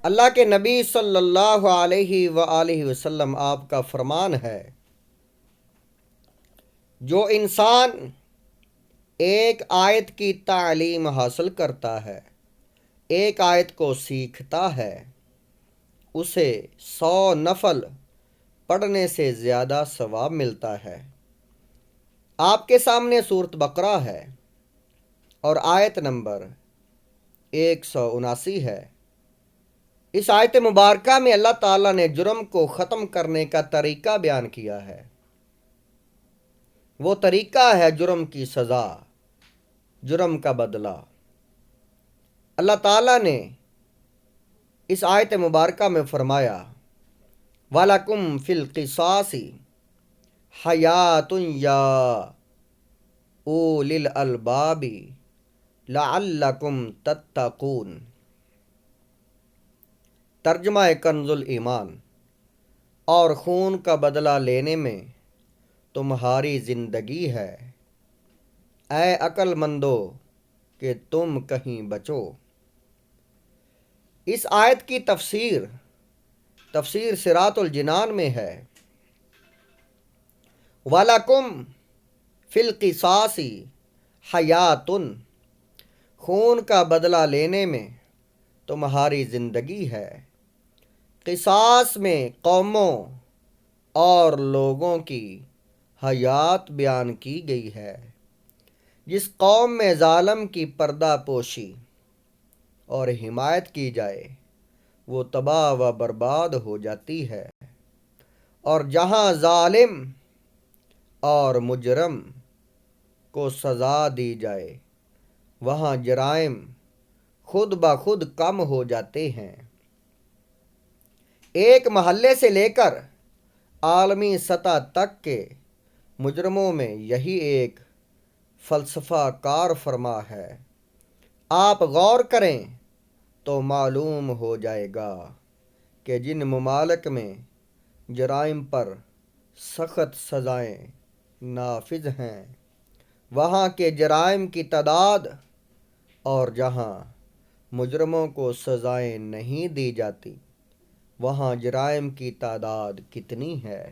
اللہ کے نبی صلی اللہ علیہ وآلہ وسلم آپ کا فرمان ہے، جو انسان ایک آیت کی تعلیم حاصل کرتا ہے، ایک آیت کو سیکھتا ہے، اسے 100 نفل پڑھنے سے زیادہ ثواب ملتا ہے۔ آپ کے سامنے سورۃ بقرہ ہے اور آیت نمبر 179 ہے۔ اس آیت مبارکہ میں اللہ تعالیٰ نے جرم کو ختم کرنے کا طریقہ بیان کیا ہے۔ وہ طریقہ ہے جرم کی سزا، جرم کا بدلہ۔ اللہ تعالیٰ نے اس آیت مبارکہ میں فرمایا، وَلَكُمْ فِي الْقِصَاصِ حَيَاةٌ يَا أُولِي الْأَلْبَابِ لَعَلَّكُمْ تَتَّقُونَ۔ ترجمہ کنز الایمان، اور خون کا بدلہ لینے میں تمہاری زندگی ہے، اے عقل مندو کہ تم کہیں بچو۔ اس آیت کی تفسیر صراط الجنان میں ہے، وَلَكُمْ فِي الْقِصَاصِ حَيَاةٌ، خون کا بدلہ لینے میں تمہاری زندگی ہے۔ قصاص میں قوموں اور لوگوں کی حیات بیان کی گئی ہے۔ جس قوم میں ظالم کی پردہ پوشی اور حمایت کی جائے وہ تباہ و برباد ہو جاتی ہے، اور جہاں ظالم اور مجرم کو سزا دی جائے وہاں جرائم خود بخود کم ہو جاتے ہیں۔ ایک محلے سے لے کر عالمی سطح تک کے مجرموں میں یہی ایک فلسفہ کار فرما ہے۔ آپ غور کریں تو معلوم ہو جائے گا کہ جن ممالک میں جرائم پر سخت سزائیں نافذ ہیں وہاں کے جرائم کی تعداد، اور جہاں مجرموں کو سزائیں نہیں دی جاتی وہاں جرائم کی تعداد کتنی ہے۔